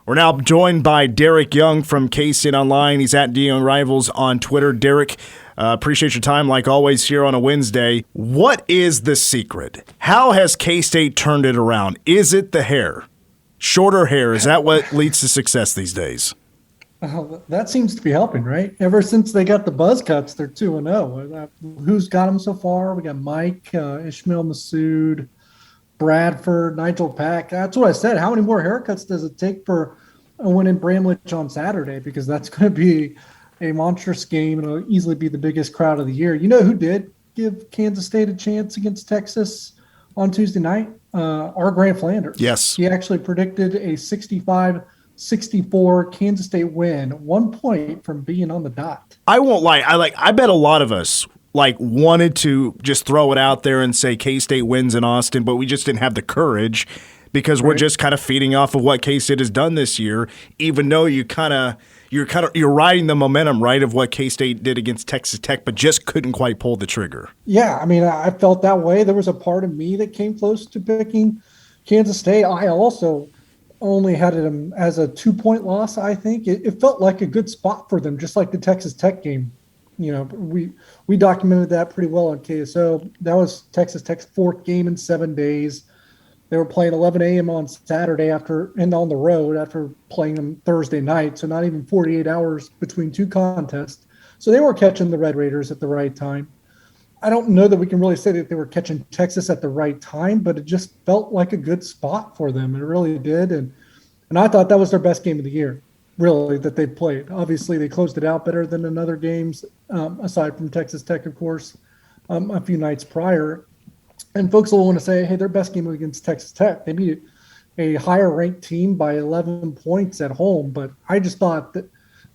We're now joined by Derek Young from K-State Online. He's at D-Young Rivals on Twitter. Derek, appreciate your time like always here on a Wednesday. What is the secret? How has K-State turned it around? Is it the hair? Shorter hair, is that what leads to success these days? That seems to be helping, right? Ever since they got the buzz cuts, they're 2-0. Who's got them so far? We got Mike, Ishmael Massoud, Bradford, Nigel Pack. That's what I said. How many more haircuts does it take for a win in Bramlage on Saturday? Because that's going to be a monstrous game, and it'll easily be the biggest crowd of the year. You know who did give Kansas State a chance against Texas on Tuesday night? Our Grant Flanders. Yes. He actually predicted a 65-64 Kansas State win, 1 point from being on the dot. I won't lie. I bet a lot of us wanted to just throw it out there and say K-State wins in Austin, but we just didn't have the courage because we're just kind of feeding off of what K-State has done this year, even though you're riding the momentum, right, of what K-State did against Texas Tech, but just couldn't quite pull the trigger. Yeah, I mean, I felt that way. There was a part of me that came close to picking Kansas State. I also only had it as a 2-point loss, I think. It felt like a good spot for them, just like the Texas Tech game. You know, we documented that pretty well on KSO. That was Texas Tech's fourth game in 7 days. They were playing 11 a.m. on Saturday and on the road after playing them Thursday night, so not even 48 hours between two contests. So they were catching the Red Raiders at the right time. I don't know that we can really say that they were catching Texas at the right time, but it just felt like a good spot for them. It really did, and I thought that was their best game of the year, really, that they played. Obviously, they closed it out better than in other games, aside from Texas Tech, of course, a few nights prior. And folks will want to say, hey, their best game was against Texas Tech. They beat a higher-ranked team by 11 points at home. But I just thought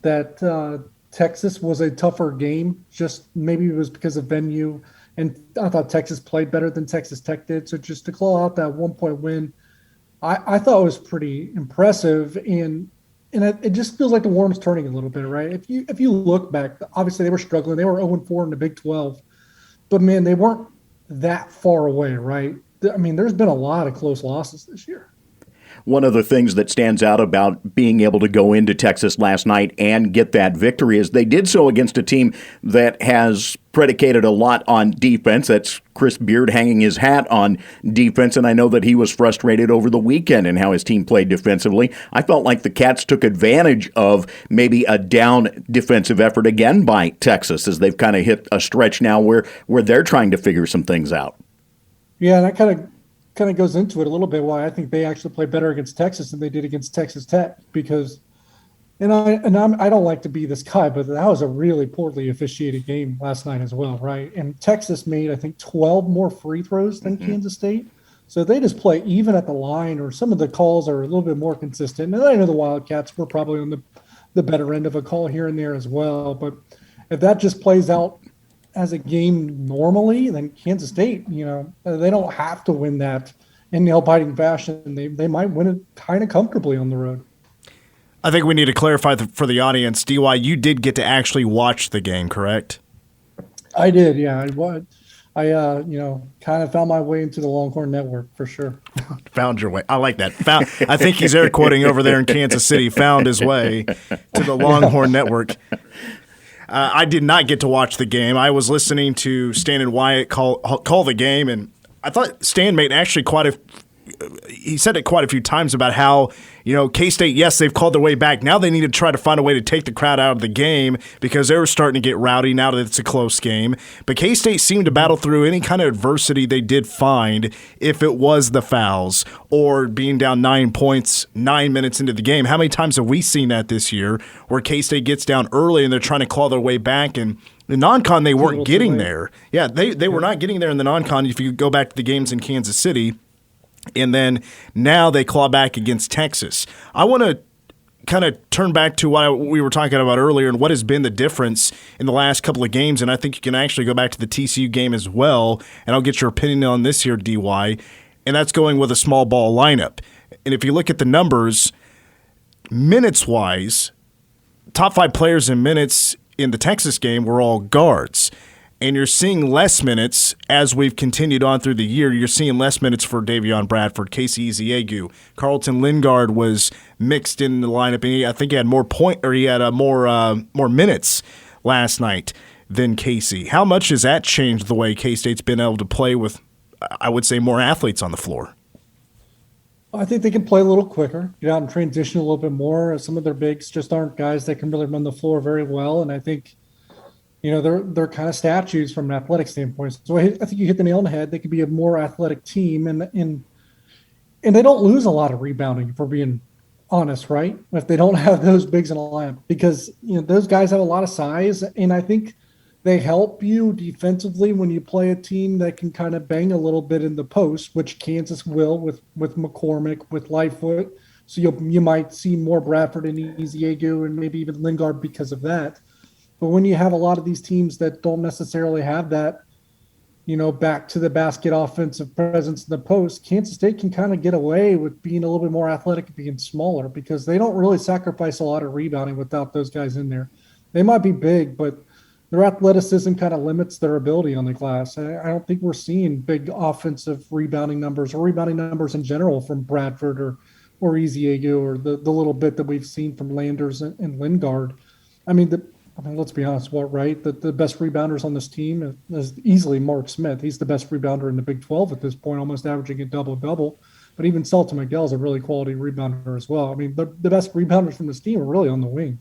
that Texas was a tougher game. Just maybe it was because of venue. And I thought Texas played better than Texas Tech did. So just to claw out that 1-point win, I thought it was pretty impressive. And it just feels like the worm's turning a little bit, right? If you look back, obviously they were struggling. They were 0-4 in the Big 12. But, man, they weren't that far away, right? I mean, there's been a lot of close losses this year. One of the things that stands out about being able to go into Texas last night and get that victory is they did so against a team that has predicated a lot on defense. That's Chris Beard hanging his hat on defense, and I know that he was frustrated over the weekend and how his team played defensively. I felt like the Cats took advantage of maybe a down defensive effort again by Texas as they've kind of hit a stretch now where they're trying to figure some things out. Yeah, that kind of goes into it a little bit why I think they actually played better against Texas than they did against Texas Tech, because I don't like to be this guy, but that was a really poorly officiated game last night as well, right? And Texas made, I think, 12 more free throws than Kansas State. So they just play even at the line, or some of the calls are a little bit more consistent. And I know the Wildcats were probably on the better end of a call here and there as well. But if that just plays out as a game normally, then Kansas State, they don't have to win that in nail-biting fashion. They might win it kind of comfortably on the road. I think we need to clarify for the audience, DY, you did get to actually watch the game, correct? I did, yeah. I kind of found my way into the Longhorn Network for sure. Found your way. I like that. I think he's air quoting over there in Kansas City, found his way to the Longhorn Network. I did not get to watch the game. I was listening to Stan and Wyatt call the game, and I thought Stan made actually he said it quite a few times about how, K-State, yes, they've called their way back. Now they need to try to find a way to take the crowd out of the game because they were starting to get rowdy now that it's a close game. But K-State seemed to battle through any kind of adversity they did find, if it was the fouls or being down 9 points 9 minutes into the game. How many times have we seen that this year where K-State gets down early and they're trying to claw their way back? And the non-con, they weren't getting there. Yeah, they were not getting there in the non-con if you go back to the games in Kansas City. And then now they claw back against Texas. I want to kind of turn back to what we were talking about earlier and what has been the difference in the last couple of games. And I think you can actually go back to the TCU game as well. And I'll get your opinion on this here, DY. And that's going with a small ball lineup. And if you look at the numbers, minutes-wise, top 5 players in minutes in the Texas game were all guards. And you're seeing less minutes as we've continued on through the year. You're seeing less minutes for Davion Bradford, Casey Eziagu. Carlton Lingard was mixed in the lineup, and I think he had more minutes last night than Casey. How much has that changed the way K-State's been able to play with, I would say, more athletes on the floor? I think they can play a little quicker, get out and transition a little bit more. Some of their bigs just aren't guys that can really run the floor very well, and I think they're kind of statues from an athletic standpoint. So I think you hit the nail on the head. They could be a more athletic team, and they don't lose a lot of rebounding, if we're being honest, right? If they don't have those bigs in a lineup, because those guys have a lot of size, and I think they help you defensively when you play a team that can kind of bang a little bit in the post, which Kansas will with McCormick, with Lightfoot. So you might see more Bradford and Eziagu and maybe even Lingard because of that. But when you have a lot of these teams that don't necessarily have that, back to the basket offensive presence in the post, Kansas State can kind of get away with being a little bit more athletic and being smaller because they don't really sacrifice a lot of rebounding without those guys in there. They might be big, but their athleticism kind of limits their ability on the glass. I don't think we're seeing big offensive rebounding numbers or rebounding numbers in general from Bradford or Eziagu or the little bit that we've seen from Landers and Lingard. I mean, let's be honest, right? The best rebounders on this team is easily Mark Smith. He's the best rebounder in the Big 12 at this point, almost averaging a double-double. But even Selton Miguel is a really quality rebounder as well. I mean, the best rebounders from this team are really on the wing.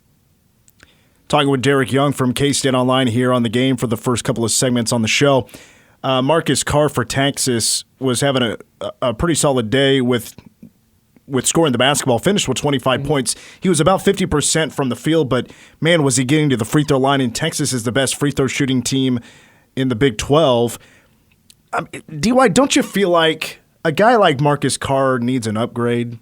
Talking with Derek Young from K-State Online here on the game for the first couple of segments on the show. Marcus Carr for Texas was having a pretty solid day with scoring the basketball, finished with 25 points. He was about 50% from the field, but man, was he getting to the free throw line. And Texas is the best free throw shooting team in the Big 12. DY, don't you feel like a guy like Marcus Carr needs an upgrade?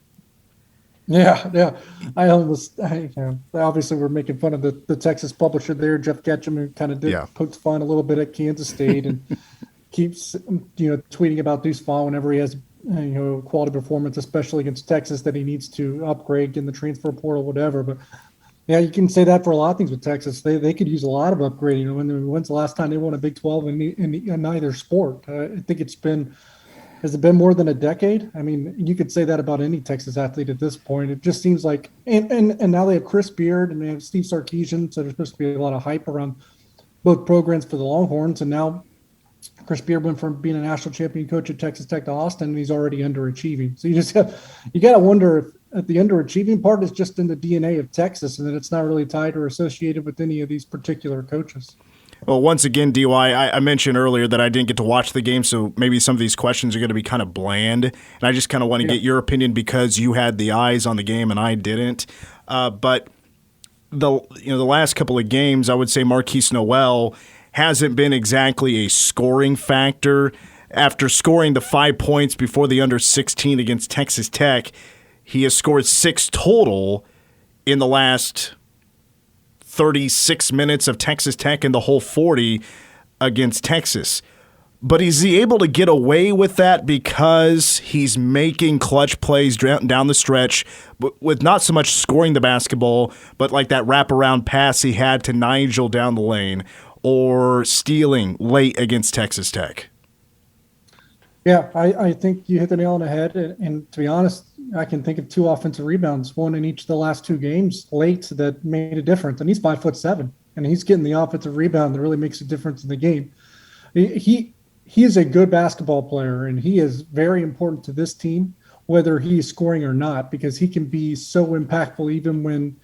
Yeah. Obviously we're making fun of the Texas publisher there, Jeff Ketchum, who kind of pokes fun a little bit at Kansas State and keeps tweeting about Deuce Vaughn whenever he has quality performance, especially against Texas, that he needs to upgrade in the transfer portal, whatever. But yeah, you can say that for a lot of things with Texas. They could use a lot of upgrading. When's the last time they won a Big 12 in either sport? I think has it been more than a decade? I mean, you could say that about any Texas athlete at this point. It just seems like, and now they have Chris Beard and they have Steve Sarkisian, so there's supposed to be a lot of hype around both programs for the Longhorns. And now Chris Beard went from being a national champion coach at Texas Tech to Austin, and he's already underachieving. So you got to wonder if the underachieving part is just in the DNA of Texas, and that it's not really tied or associated with any of these particular coaches. Well, once again, DY, I mentioned earlier that I didn't get to watch the game, so maybe some of these questions are going to be kind of bland, and I just kind of want to get your opinion because you had the eyes on the game and I didn't. But the last couple of games, I would say Marquise Noel hasn't been exactly a scoring factor. After scoring the 5 points before the under-16 against Texas Tech, he has scored 6 total in the last 36 minutes of Texas Tech and the whole 40 against Texas. But is he able to get away with that because he's making clutch plays down the stretch with not so much scoring the basketball, but like that wraparound pass he had to Nigel down the lane or stealing late against Texas Tech? Yeah, I think you hit the nail on the head. And to be honest, I can think of 2 offensive rebounds, one in each of the last 2 games late that made a difference. And he's 5'7", and he's getting the offensive rebound that really makes a difference in the game. He is a good basketball player, and he is very important to this team, whether he's scoring or not, because he can be so impactful even when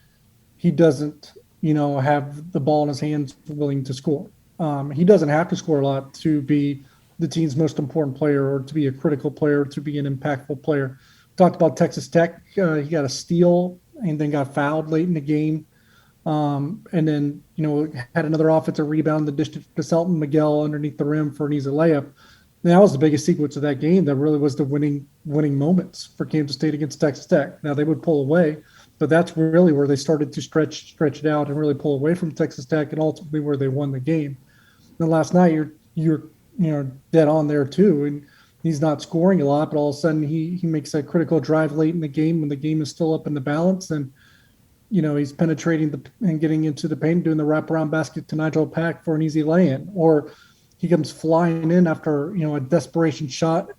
he doesn't, have the ball in his hands willing to score. He doesn't have to score a lot to be the team's most important player or to be a critical player, to be an impactful player. Talked about Texas Tech. He got a steal and then got fouled late in the game. And then, had another offensive rebound, the dish to Selton Miguel underneath the rim for an easy layup. And that was the biggest sequence of that game. That really was the winning moments for Kansas State against Texas Tech. Now they would pull away, but that's really where they started to stretch it out and really pull away from Texas Tech, and ultimately where they won the game. And last night, you're dead on there too. And he's not scoring a lot, but all of a sudden he makes a critical drive late in the game when the game is still up in the balance. And he's penetrating and getting into the paint, doing the wraparound basket to Nigel Pack for an easy lay-in, or he comes flying in after a desperation shot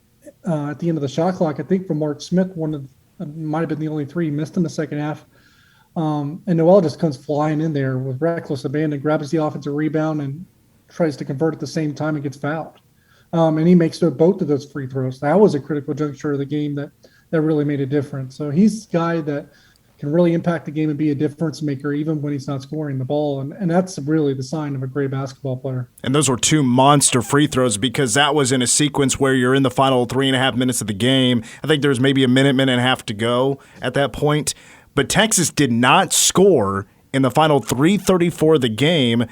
at the end of the shot clock. I think from Mark Smith, might have been the only three he missed in the second half. And Noel just comes flying in there with reckless abandon, grabs the offensive rebound, and tries to convert at the same time and gets fouled. And he makes both of those free throws. That was a critical juncture of the game that really made a difference. So he's a guy that can really impact the game and be a difference maker even when he's not scoring the ball. And that's really the sign of a great basketball player. And those were two monster free throws because that was in a sequence where you're in the final 3.5 minutes of the game. I think there was maybe a minute and a half to go at that point. But Texas did not score in the final 3:34 of the game.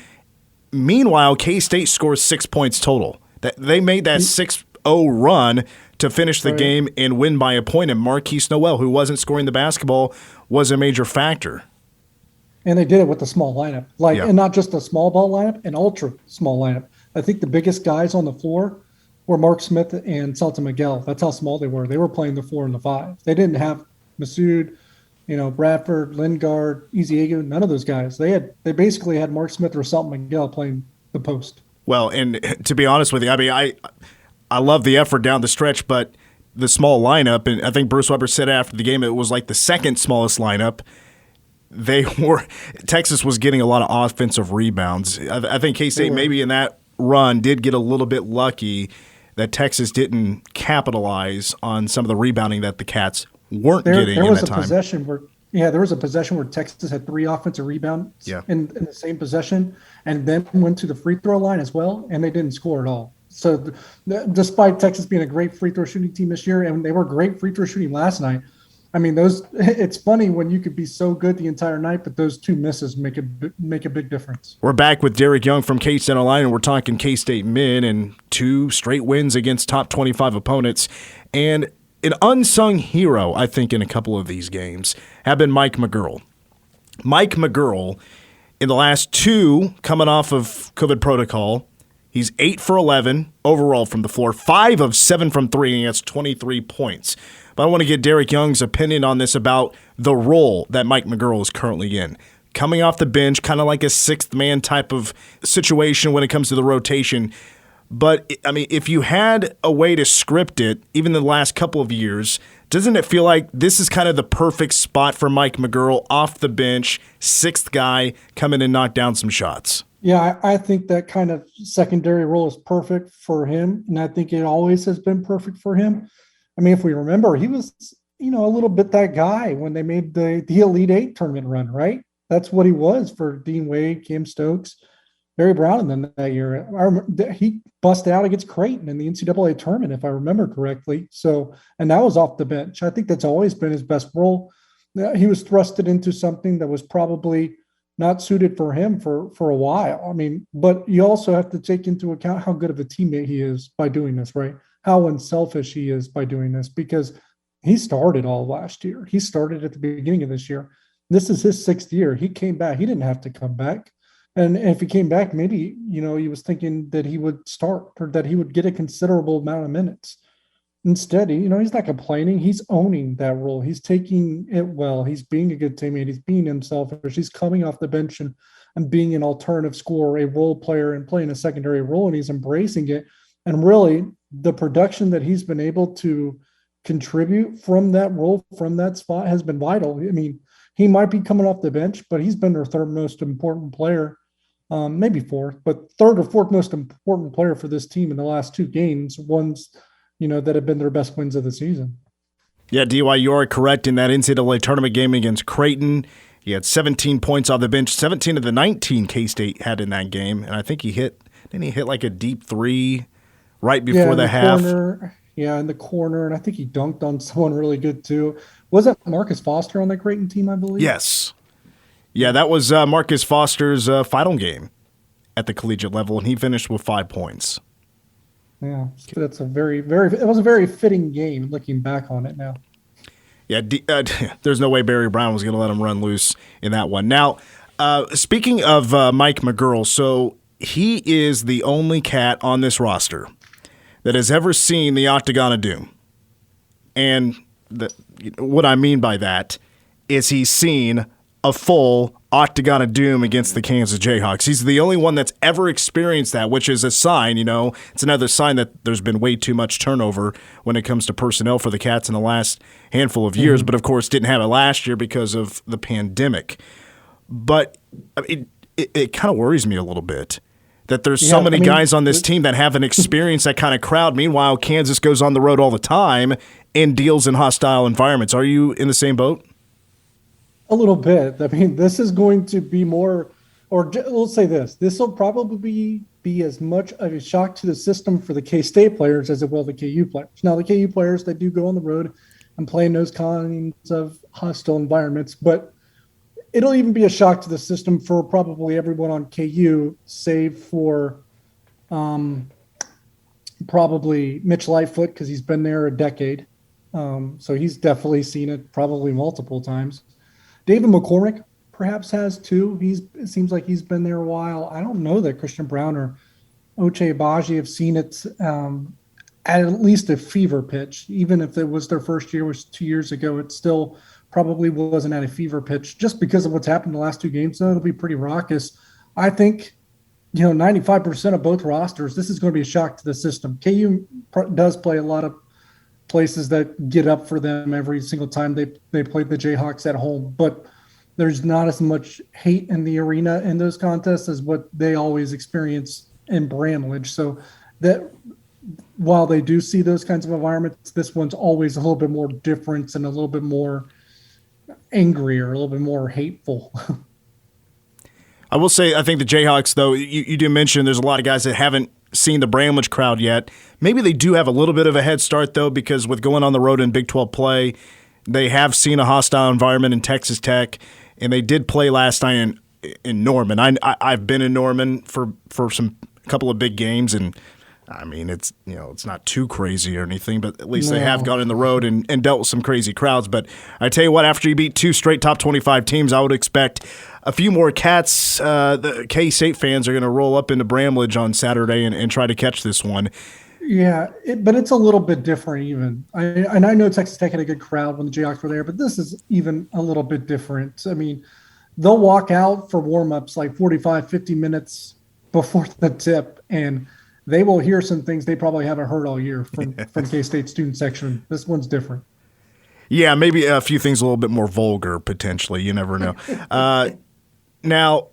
Meanwhile, K-State scores 6 points total. They made that 6-0 run to finish the game and win by a point. And Marquise Noel, who wasn't scoring the basketball, was a major factor. And they did it with a small lineup, and not just a small ball lineup, an ultra small lineup. I think the biggest guys on the floor were Mark Smith and Celton Miguel. That's how small they were. They were playing the 4 and the 5. They didn't have Masood, Bradford, Lingard, Ezeagu, none of those guys. They basically had Mark Smith or Celton Miguel playing the post. Well, and to be honest with you, I mean, I love the effort down the stretch, but the small lineup, and I think Bruce Weber said after the game it was like the second smallest lineup. Texas was getting a lot of offensive rebounds. I think K-State maybe in that run did get a little bit lucky that Texas didn't capitalize on some of the rebounding that the Cats weren't getting in that time. There was a possession where Texas had 3 offensive rebounds in the same possession and then went to the free throw line as well, and they didn't score at all. So despite Texas being a great free throw shooting team this year, and they were great free throw shooting last night, I mean, it's funny when you could be so good the entire night, but those 2 misses make a big difference. We're back with Derek Young from K-State Online, and we're talking K-State men and 2 straight wins against top 25 opponents. And an unsung hero, I think, in a couple of these games have been Mike McGurl. Mike McGurl, in the last 2 coming off of COVID protocol, he's 8 for 11 overall from the floor, 5 of 7 from 3, and he has 23 points. But I want to get Derek Young's opinion on this about the role that Mike McGurl is currently in. Coming off the bench, kind of like a sixth man type of situation when it comes to the rotation. But, I mean, if you had a way to script it, even in the last couple of years, doesn't it feel like this is kind of the perfect spot for Mike McGurl, off the bench, sixth guy, come in and knock down some shots? Yeah, I think that kind of secondary role is perfect for him, and I think it always has been perfect for him. I mean, if we remember, he was, a little bit that guy when they made the Elite Eight tournament run, right? That's what he was for Dean Wade, Cam Stokes, Barry Brown, and then that year. I remember he busted out against Creighton in the NCAA tournament, if I remember correctly. So, and that was off the bench. I think that's always been his best role. He was thrusted into something that was probably not suited for him for a while. I mean, but you also have to take into account how good of a teammate he is by doing this, right? How unselfish he is by doing this, because he started all last year. He started at the beginning of this year. This is his 6th year. He came back. He didn't have to come back. And if he came back, maybe, he was thinking that he would start or that he would get a considerable amount of minutes. Instead, he's not complaining. He's owning that role. He's taking it well. He's being a good teammate. He's being himself. He's coming off the bench and being an alternative scorer, a role player, and playing a secondary role, and he's embracing it. And really, the production that he's been able to contribute from that role, from that spot, has been vital. I mean, he might be coming off the bench, but he's been their 3rd most important player, maybe 4th, but 3rd or 4th most important player for this team in the last 2 games, ones, that have been their best wins of the season. Yeah, DY, you are correct. In that NCAA tournament game against Creighton, he had 17 points off the bench. 17 of the 19 K-State had in that game, and I think he hit like a deep 3 right before the half. In the corner, and I think he dunked on someone really good too. Was that Marcus Foster on that Creighton team, I believe? Yes. Yeah, that was Marcus Foster's final game at the collegiate level, and he finished with 5 points. Yeah, so that's it was a very fitting game looking back on it now. Yeah, there's no way Barry Brown was going to let him run loose in that one. Now, speaking of Mike McGurl, so he is the only cat on this roster that has ever seen the Octagon of Doom. And what I mean by that is he's seen a full octagon of doom against the Kansas Jayhawks. He's the only one that's ever experienced that, which is a sign, it's another sign that there's been way too much turnover when it comes to personnel for the Cats in the last handful of years, but of course didn't have it last year because of the pandemic. But it kind of worries me a little bit that there's so many guys on this team that haven't experienced that kind of crowd. Meanwhile, Kansas goes on the road all the time and deals in hostile environments. Are you in the same boat? A little bit. I mean, this is going to be more, or let's say this will probably be as much of a shock to the system for the K-State players as it will the KU players. Now, the KU players, they do go on the road and play in those kinds of hostile environments, but it'll even be a shock to the system for probably everyone on KU, save for probably Mitch Lightfoot, because he's been there a decade. So he's definitely seen it probably multiple times. David McCormick perhaps has too. It seems like he's been there a while. I don't know that Christian Brown or Oche Agbaji have seen it at least a fever pitch. Even if it was their first year, was 2 years ago, it still probably wasn't at a fever pitch. Just because of what's happened in the last two games, though, it'll be pretty raucous. I think, 95% of both rosters, this is going to be a shock to the system. KU does play a lot of places that get up for them every single time they play the Jayhawks at home, but there's not as much hate in the arena in those contests as what they always experience in Bramlage. So that while they do see those kinds of environments, this one's always a little bit more different and a little bit more angrier, a little bit more hateful. I will say, I think the Jayhawks, though, you did mention there's a lot of guys that haven't seen the Bramlage crowd yet. Maybe they do have a little bit of a head start, though, because with going on the road in Big 12 play, they have seen a hostile environment in Texas Tech, and they did play last night in Norman. I've been in Norman for a couple of big games, and I mean, it's not too crazy or anything, but at least they have gone on the road and dealt with some crazy crowds. But I tell you what, after you beat two straight top 25 teams, I would expect a few more Cats. The K-State fans are going to roll up into Bramlage on Saturday and try to catch this one. Yeah, but it's a little bit different even. I know Texas Tech had a good crowd when the Jayhawks were there, but this is even a little bit different. I mean, they'll walk out for warm-ups like 45, 50 minutes before the tip, and they will hear some things they probably haven't heard all year from K-State student section. This one's different. Yeah, maybe a few things a little bit more vulgar, potentially. You never know. Now,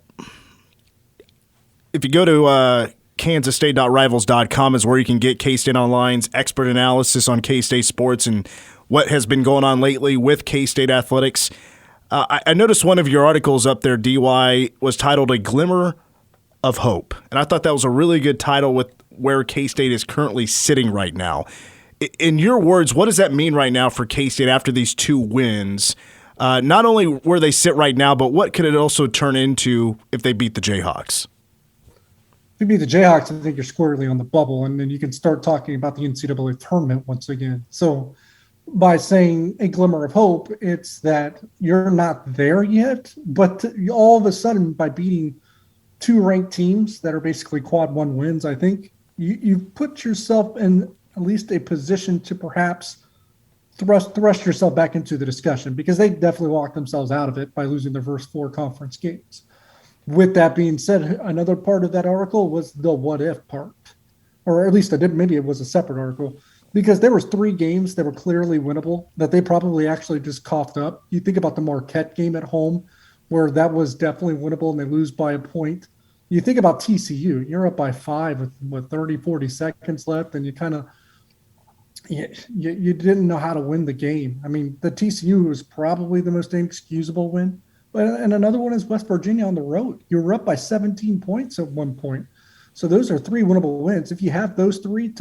if you go to KansasState.Rivals.com is where you can get K-State Online's expert analysis on K-State sports and what has been going on lately with K-State athletics. I noticed one of your articles up there, DY, was titled A Glimmer of Hope. And I thought that was a really good title with where K-State is currently sitting right now. In your words, what does that mean right now for K-State after these two wins? Not only where they sit right now, but what could it also turn into if they beat the Jayhawks? If you beat the Jayhawks, I think you're squarely on the bubble, and then you can start talking about the NCAA tournament once again. So by saying a glimmer of hope, it's that you're not there yet, but all of a sudden by beating two ranked teams that are basically quad one wins, I think you've put yourself in at least a position to perhaps thrust yourself back into the discussion, because they definitely walked themselves out of it by losing their first four conference games. With that being said, another part of that article was the what if part, or at least maybe it was a separate article, because there was three games that were clearly winnable that they probably actually just coughed up. You think about the Marquette game at home, where that was definitely winnable and they lose by a point. You think about TCU, you're up by 5 with 30, 40 seconds left, and you kind of you didn't know how to win the game. I mean, the TCU was probably the most inexcusable win. And another one is West Virginia on the road. You were up by 17 points at one point. So those are three winnable wins. If you have those three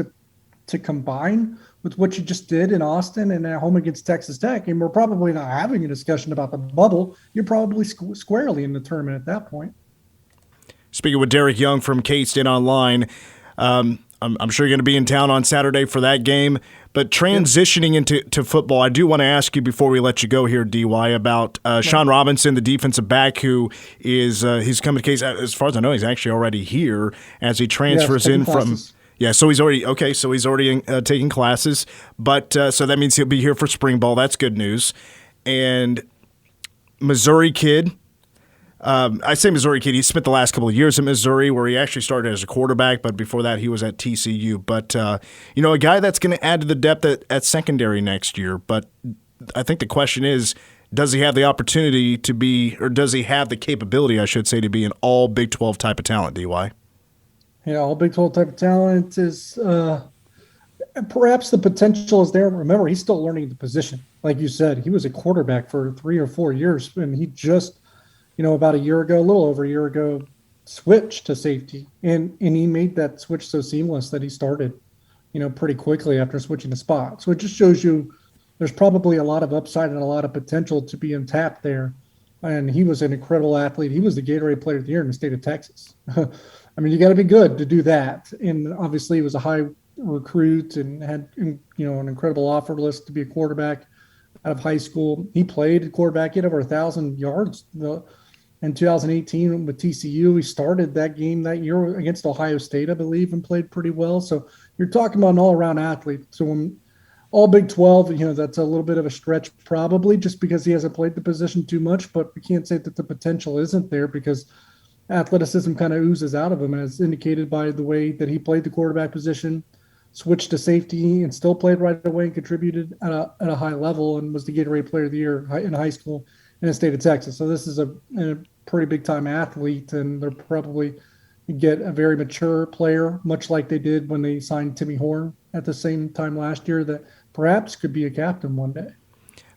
to combine with what you just did in Austin and at home against Texas Tech, and we're probably not having a discussion about the bubble, you're probably squarely in the tournament at that point. Speaking with Derek Young from K-State Online, I'm sure you're going to be in town on Saturday for that game. But transitioning into football, I do want to ask you before we let you go here, DY, about Sean Robinson, the defensive back, who is he's coming to K-State. As far as I know, he's actually already here as he transfers in classes. from. Yeah, so he's already taking classes. But so that means he'll be here for spring ball. That's good news. And Missouri kid. I say Missouri kid. He spent the last couple of years at Missouri, where he actually started as a quarterback, but before that he was at TCU. But, a guy that's going to add to the depth at secondary next year. But I think the question is, does he have the opportunity to be, or does he have the capability, I should say, to be an all Big 12 type of talent, DY? Yeah, all Big 12 type of talent is perhaps the potential is there. Remember, he's still learning the position. Like you said, he was a quarterback for 3 or 4 years, and he just – about a year ago, a little over a year ago, switched to safety. And he made that switch so seamless that he started, pretty quickly after switching the spot. So it just shows you there's probably a lot of upside and a lot of potential to be untapped there. And he was an incredible athlete. He was the Gatorade Player of the Year in the state of Texas. I mean, you got to be good to do that. And obviously he was a high recruit and had, an incredible offer list to be a quarterback out of high school. He played quarterback. He had over 1,000 yards in 2018 with TCU. He started that game that year against Ohio State, I believe, and played pretty well. So you're talking about an all-around athlete. So when all Big 12, that's a little bit of a stretch probably just because he hasn't played the position too much, but we can't say that the potential isn't there because athleticism kind of oozes out of him, as indicated by the way that he played the quarterback position, switched to safety, and still played right away and contributed at a high level and was the Gatorade Player of the Year in high school in the state of Texas. So this is a pretty big-time athlete, and they'll probably get a very mature player, much like they did when they signed Timmy Horn at the same time last year, that perhaps could be a captain one day.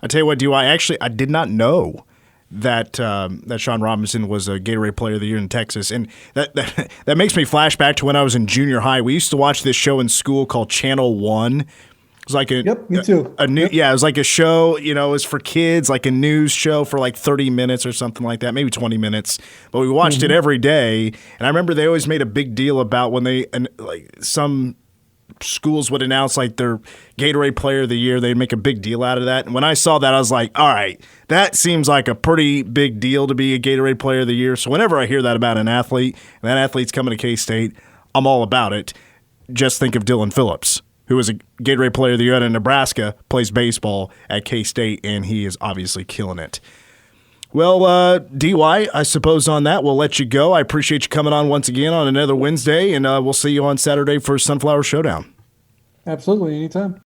I tell you what, I did not know that Sean Robinson was a Gatorade Player of the Year in Texas, and that makes me flash back to when I was in junior high. We used to watch this show in school called Channel One. It was like Yep, me too. Yeah, it was like a show. It was for kids, like a news show for like 30 minutes or something like that, maybe 20 minutes. But we watched it every day, and I remember they always made a big deal about when some schools would announce like their Gatorade Player of the Year. They'd make a big deal out of that. And when I saw that, I was like, all right, that seems like a pretty big deal to be a Gatorade Player of the Year. So whenever I hear that about an athlete, and that athlete's coming to K-State, I'm all about it. Just think of Dylan Phillips, who was a Gatorade Player of the Year out of Nebraska, plays baseball at K-State, and he is obviously killing it. Well, DY, I suppose on that, we'll let you go. I appreciate you coming on once again on another Wednesday, and we'll see you on Saturday for Sunflower Showdown. Absolutely, anytime.